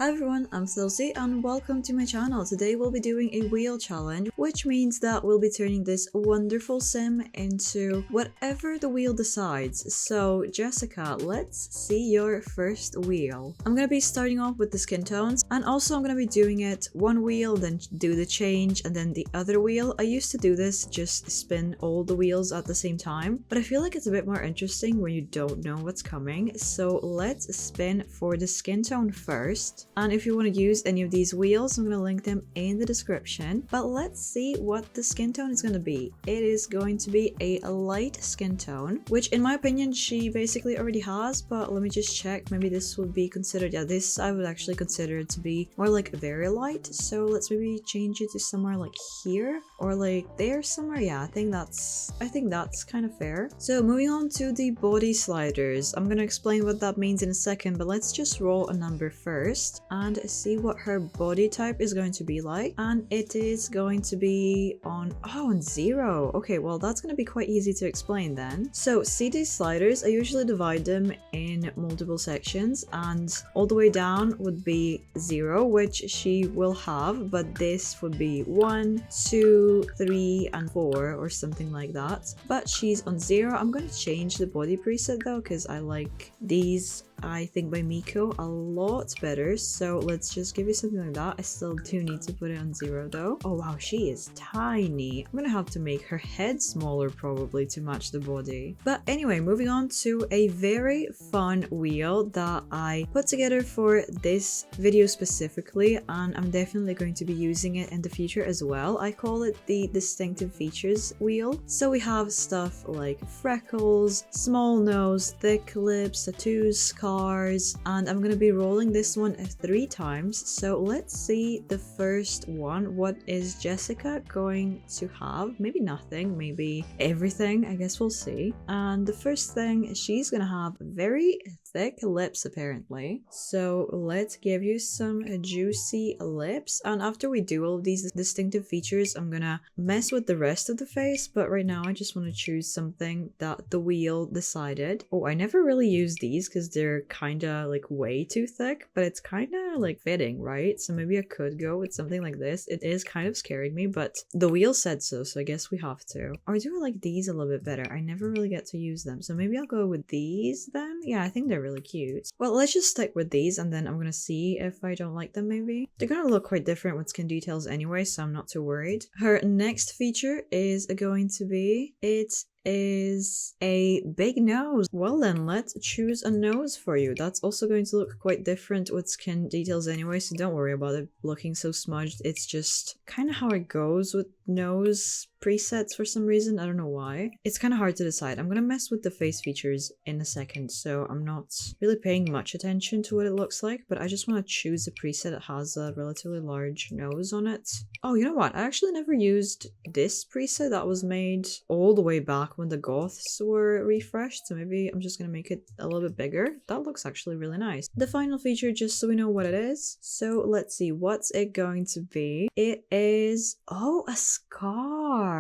Hi everyone, I'm thilsey and welcome to my channel. Today we'll be doing a wheel challenge, which means that we'll be turning this wonderful sim into whatever the wheel decides. So Jessica, let's see your first wheel. I'm gonna be starting off with the skin tones, and also I'm gonna be doing it one wheel, then do the change, and then the other wheel. I used to do this, just spin all the wheels at the same time, but I feel like it's a bit more interesting when you don't know what's coming. So let's spin for the skin tone first. And if you want to use any of these wheels, I'm going to link them in the description. But let's see what the skin tone is going to be. It is going to be a light skin tone, which in my opinion she basically already has, but let me just check. Maybe this would be considered, yeah, this I would actually consider it to be more like very light. So let's maybe change it to somewhere like here or like there somewhere. Yeah, I think that's kind of fair. So moving on to the body sliders. I'm going to explain what that means in a second, but let's just roll a number first and see what her body type is going to be like. And it is going to be on 0. Okay, well that's going to be quite easy to explain then. So see these sliders, I usually divide them in multiple sections, and all the way down would be 0, which she will have, but this would be 1, 2, 3 and 4 or something like that. But she's on 0. I'm going to change the body preset though, because I like these, I think by Miko, a lot better. So let's just give you something like that. I still do need to put it on 0 though. Oh wow, she is tiny. I'm gonna have to make her head smaller probably to match the body. But anyway, moving on to a very fun wheel that I put together for this video specifically, and I'm definitely going to be using it in the future as well. I call it the distinctive features wheel. So we have stuff like freckles, small nose, thick lips, tattoos, scars, and I'm gonna be rolling this one 3 times. So let's see the first one. What is Jessica going to have? Maybe nothing, maybe everything, I guess we'll see. And the first thing, she's gonna have very thick lips apparently. So let's give you some juicy lips, and after we do all of these distinctive features, I'm gonna mess with the rest of the face, but right now I just want to choose something that the wheel decided. Oh, I never really use these because they're kind of like way too thick, but it's kind of like fitting, right? So maybe I could go with something like this. It is kind of scaring me, but the wheel said so, so I guess we have to. Or do I like these a little bit better? I never really get to use them, so maybe I'll go with these then. Yeah, I think they're really cute. Well, let's just stick with these, and then I'm gonna see if I don't like them maybe. They're gonna look quite different with skin details anyway, so I'm not too worried. Her next feature is going to be, it is a big nose. Well then, let's choose a nose for you. That's also going to look quite different with skin details anyway, so don't worry about it looking so smudged. It's just kind of how it goes with nose presets for some reason. I don't know why. It's kind of hard to decide. I'm gonna mess with the face features in a second, so I'm not really paying much attention to what it looks like, but I just want to choose a preset that has a relatively large nose on it. Oh, you know what? I actually never used this preset that was made all the way back when the goths were refreshed, so maybe I'm just gonna make it a little bit bigger. That looks actually really nice. The final feature, just so we know what it is. So let's see, what's it going to be? It is, oh, a scar.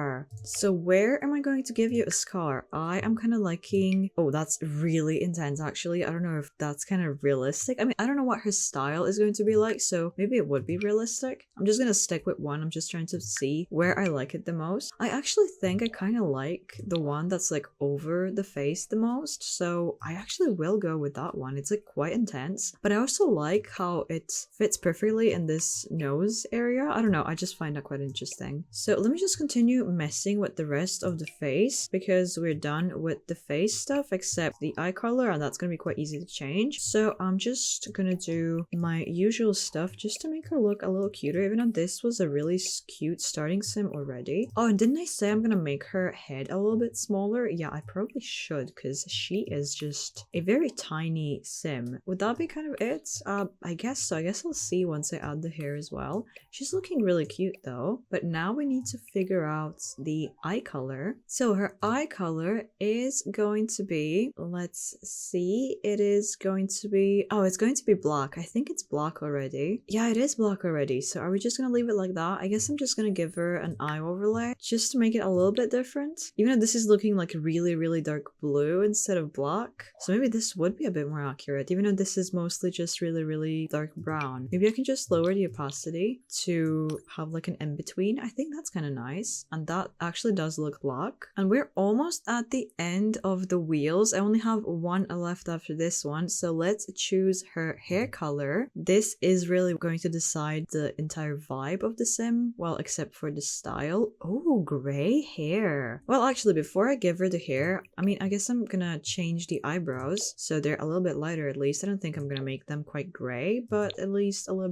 So where am I going to give you a scar? I am kind of liking, oh, that's really intense actually. I don't know if that's kind of realistic. I mean, I don't know what her style is going to be like, so maybe it would be realistic. I'm just gonna stick with one. I'm just trying to see where I like it the most. I actually think I kind of like the one that's like over the face the most, so I actually will go with that one. It's like quite intense, but I also like how it fits perfectly in this nose area. I don't know, I just find that quite interesting. So let me just continue messing with the rest of the face because we're done with the face stuff except the eye color, and that's gonna be quite easy to change. So I'm just gonna do my usual stuff just to make her look a little cuter, even though this was a really cute starting sim already. Oh, and didn't I say I'm gonna make her head a little bit smaller? Yeah, I probably should, because she is just a very tiny sim. Would that be kind of it? I guess so. I guess I'll see once I add the hair as well. She's looking really cute though, but now we need to figure out the eye color. So her eye color is going to be, let's see, it is going to be, oh, it's going to be black. I think it's black already. Yeah, it is black already. So are we just gonna leave it like that? I guess I'm just gonna give her an eye overlay just to make it a little bit different. Even though this is is looking like really dark blue instead of black. So maybe this would be a bit more accurate, even though this is mostly just really dark brown. Maybe I can just lower the opacity to have like an in-between. I think that's kind of nice. And that actually does look black. And we're almost at the end of the wheels. I only have one left after this one. So let's choose her hair color. This is really going to decide the entire vibe of the sim. Well, except for the style. Oh, gray hair. Well, actually, before I give her the hair, I mean, I guess I'm gonna change the eyebrows so they're a little bit lighter at least. I don't think I'm gonna make them quite gray, but at least a little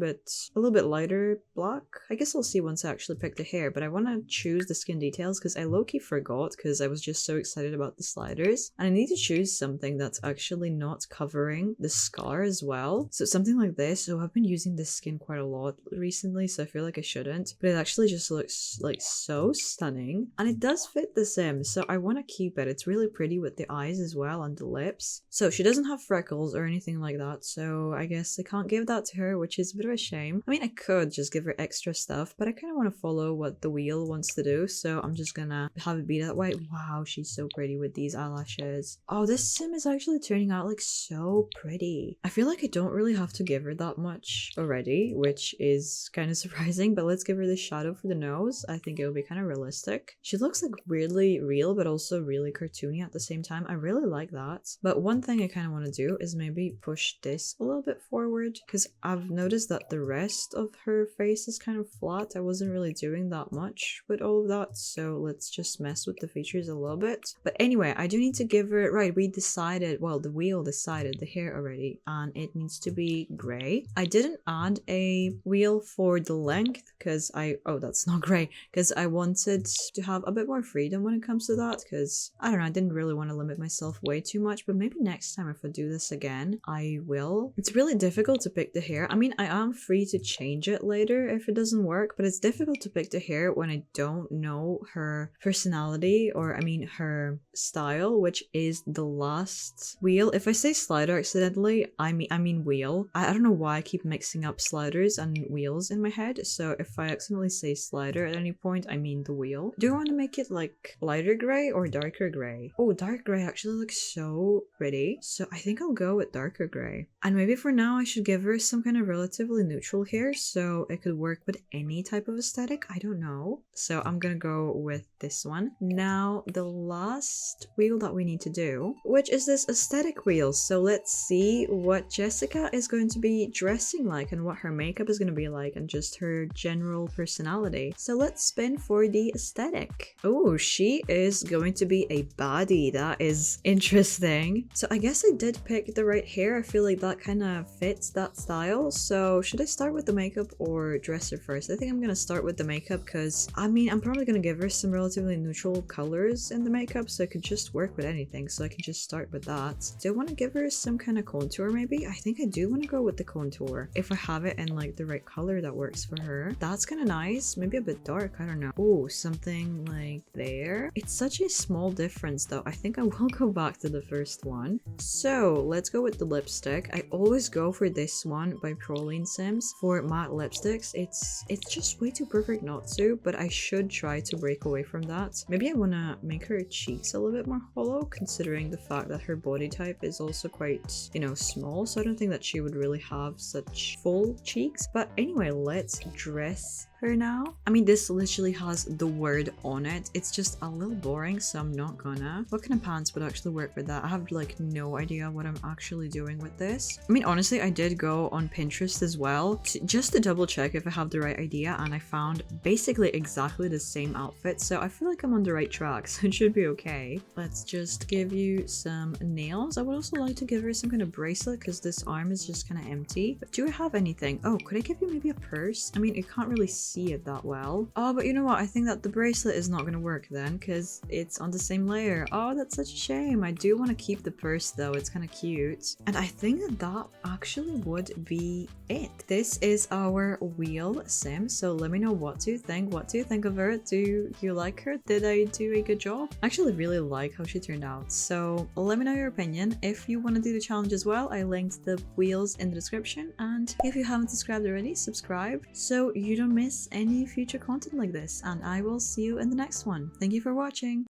bit lighter black. I guess I'll see once I actually pick the hair, but I want to choose the skin details because I low-key forgot because I was just so excited about the sliders. And I need to choose something that's actually not covering the scar as well. So something like this. So I've been using this skin quite a lot recently, so I feel like I shouldn't, but it actually just looks like so stunning. And it does fit the sim, so I want to keep it. It's really pretty with the eyes as well and the lips. So she doesn't have freckles or anything like that, so I guess I can't give that to her, which is a bit of a shame. I mean, I could just give her extra stuff, but I kind of want to follow what the wheel wants to do, so I'm just gonna have it be that way. Wow, she's so pretty with these eyelashes. Oh, this sim is actually turning out like so pretty. I feel like I don't really have to give her that much already, which is kind of surprising, but let's give her the shadow for the nose. I think it will be kind of realistic. She looks like weirdly real, but also really cartoony at the same time. I really like that. But one thing I kind of want to do is maybe push this a little bit forward, because I've noticed that the rest of her face is kind of flat. I wasn't really doing that much with all of that, so let's just mess with the features a little bit. But anyway, I do need to give her, right, we decided, well, the wheel decided the hair already, and it needs to be gray. I didn't add a wheel for the length because oh, that's not gray, because I wanted to have a bit more freedom when it comes to that, because I don't know, I didn't really want to limit myself way too much, but maybe next time if I do this again, I will. It's really difficult to pick the hair. I mean, I am free to change it later if it doesn't work, but it's difficult to pick the hair when I don't know her personality, or I mean her style, which is the last wheel. If I say slider accidentally, I mean wheel. I don't know why I keep mixing up sliders and wheels in my head, so if I accidentally say slider at any point, I mean the wheel. Do I want to make it like lighter gray or darker gray? Oh, dark gray actually looks so pretty, so I think I'll go with darker gray. And maybe for now I should give her some kind of relatively neutral hair so it could work with any type of aesthetic. I don't know, so I'm gonna go with this one. Now the last wheel that we need to do, which is this aesthetic wheel. So let's see what Jessica is going to be dressing like and what her makeup is going to be like and just her general personality. So let's spin for the aesthetic. Oh, she is going to be a baddie. That is interesting. So I guess I did pick the right hair. I feel like that kind of fits that style. So should I start with the makeup or dress her first? I think I'm going to start with the makeup because I mean, I'm probably going to give her some relatively neutral colors in the makeup, so it could just work with anything. So I can just start with that. Do I want to give her some kind of contour maybe? I think I do want to go with the contour. If I have it in like the right color that works for her. That's kind of nice. Maybe a bit dark. I don't know. Oh, something like there. It's such a small difference though. I think I will go back to the first one. So let's go with the lipstick. I always go for this one by Proline Sims for matte lipsticks. It's just way too perfect not to, but I should try to break away from that. Maybe I want to make her cheeks a little bit more hollow, considering the fact that her body type is also quite, you know, small, so I don't think that she would really have such full cheeks. But anyway, let's dress her now. I mean, this literally has the word on it. It's just a little boring, so I'm not gonna. What kind of pants would actually work with that? I have like no idea what I'm actually doing with this. I mean, honestly, I did go on Pinterest as well just to double check if I have the right idea, and I found basically exactly the same outfit, so I feel like I'm on the right track, so it should be okay. Let's just give you some nails. I would also like to give her some kind of bracelet because this arm is just kind of empty. But do I have anything? Oh, could I give you maybe a purse? I mean, you can't really see it that well. Oh, but you know what? I think that the bracelet is not going to work then because it's on the same layer. Oh, that's such a shame. I do want to keep the purse though. It's kind of cute. And I think that that actually would be it. This is our wheel sim. So let me know what do you think. What do you think of her? Do you like her? Did I do a good job? I actually really like how she turned out. So let me know your opinion. If you want to do the challenge as well, I linked the wheels in the description. And if you haven't subscribed already, subscribe so you don't miss any future content like this. And I will see you in the next one. Thank you for watching.